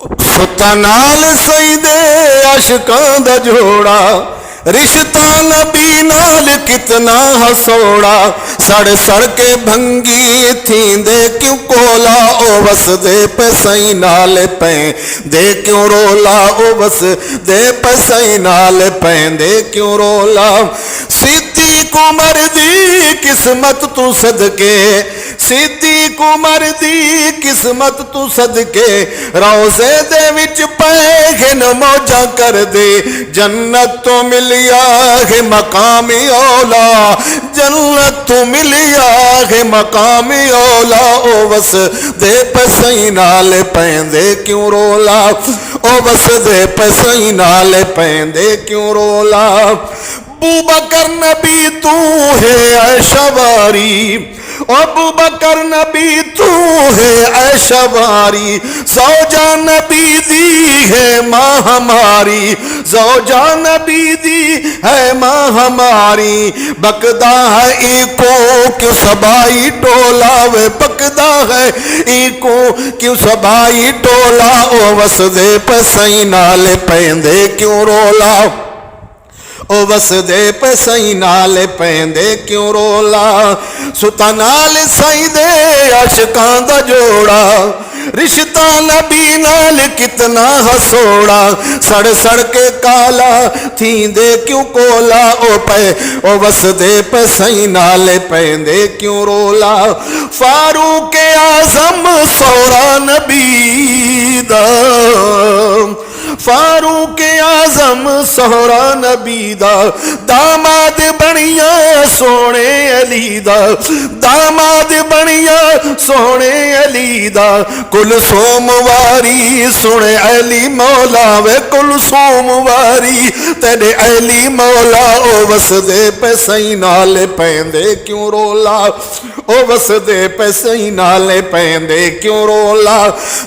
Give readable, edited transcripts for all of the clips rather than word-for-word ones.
सुता नाल सईदे आशिकां दा जोड़ा, रिश्ता नबी नाल कितना हसोड़ा। सड़ सड़ के भंगी थींदे क्यों कोला, ओ वस दे पैसई नाल पैंदे क्यों रोला, ओ वस दे पैसई नाल पैंदे क्यों रोला। सिद्दीक उमर दी किस्मत तू सदके, सिद्दीक उमर दी किस्मत तू सदके, रोज़े दे विच पै न मौजा कर दे। जन्नत तो मिलिया है मकामी औला, जन्नत तो मिलिया है मकामी औला। ओ वस दे पैसई नाल पैंदे क्यों रोला, ओ वस दे पैसई नाल पैंदे क्यों रोला। अबू बकर नबी तू है ऐशवारी, अबू बकर नबी तू है ऐशवारी। ज़ौजा नबी दी है माँ हमारी, ज़ौजा नबी दी है माँ हमारी। बकदा है इको क्यों सबाई टोला, वे बकदा है इको क्यों सबाई टोला। ओ वस दे पैसई नाल पैंदे क्यों रोला, ओ वस दे पैसई नाल पैंदे क्यों रोला। सुता नाल सईदे आशिकां दा जोड़ा, रिश्ता नबी नाल कितना हसोड़ा। सड़ सड़ के काला थींदे क्यों कोला, ओ वस दे पैसई नाल पैंदे क्यों रोला। फारूक आज़म सोहरा नबी दा, फारूक आज़म सोहरा नबी दा, दामाद बनिया सोने अली दा, दामाद बनिया सोने अली दा। कुल सोमवारी सुने अली मौला, वे कुल सोमवारी तेरे अली मौला। ओ वस दे पैसई नाल पैंदे क्यों रोला, ओ वस दे पैसई नाल पैंदे क्यों रोला।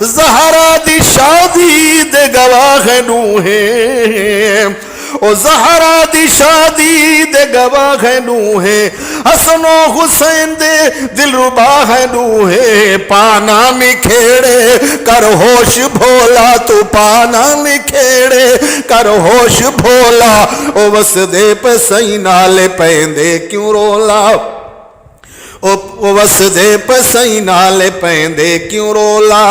ज़हरा दी शादी दे गवाह नूहे, ओ ज़हरा दी शादी दे गवाह नूहे। हसनो हुसैन दे दिलरुबा है नूहे। पाना निखेड़े कर होश भोला, तू पाना निखेड़े कर होश भोला। ओ वस दे पैसई नाल पैंदे क्यों रोला, ओ वस दे पैसई नाल पैंदे क्यों रोला।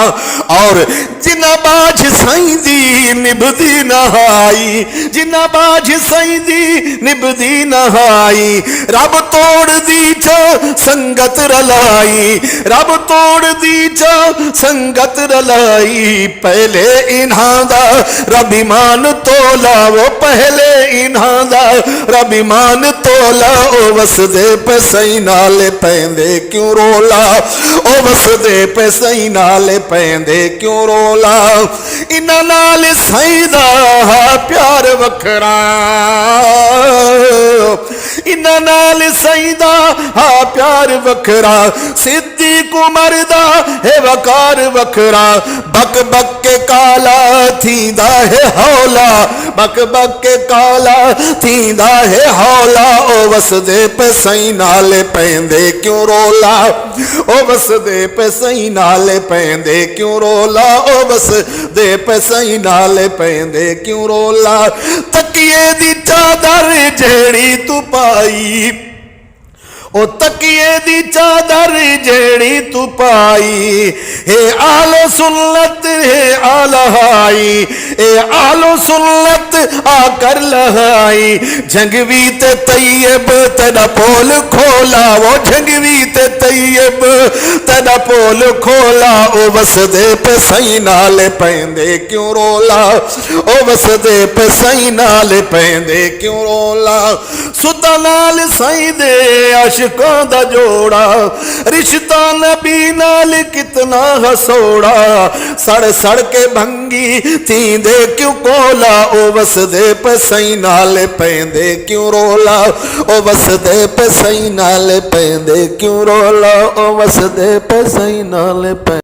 और जिन्ना बाज सई दी निभदी नहाई, जिन्ना बाज सई दी निभदी नहाई। रब तोड़ दी च संगत रलाई, रब तोड़ दी च संगत रलाई। पहले इन्हां दा रब ईमान तोला, वो पहले इन्हां दा रब ईमान तोला। ओ वस दे पैसई नाल पैंदे क्यों रोला, ओ वस दे पैसई नाल पैंदे क्यों रोला। इन्हां नाल सईदा प्यार वखरा, इन्हां नाल सईदा प्यार वखरा। सिद्दीक उमर दा है वकार वखरा। बक बक के काला थींदा है हौला, बक बक के काला थींदा है हौला। ओ वस दे पैसई नाल पैंदे क्यों रोला, ओ वस दे पैसई नाल पैंदे क्यों रोला। ओ वस दे पैसई नाल पैंदे क्यों रोला। तकिए दी चादर जेड़ी तू पाई, ओ तकिए दी चादर जेड़ी तू पाई। हे आलो सुन्नत हे आलहाई, ए आलो सुन्नत आकर लहाई। जंगवी ते तैयब तेरा पोल खोला, वो जंगवी ते तैयब तेरा पोल खोला। ओ वस दे पैसई नाल पैंदे क्यों रोला, ओ वस दे पैसई नाल पैंदे क्यों रोला। सुता नाल सई दे आशिकां दा जोड़ा, रिश्ता नबी नाल कितना हसोड़ा। सड़ सड़ के भंगी थींदे क्यों कोला, ओ वस दे पैसई नाल पैंदे क्यों रोला। ओ वस दे पैसई नाल पैंदे क्यों रोला, ओ वस दे पैसई नाल पैंदे।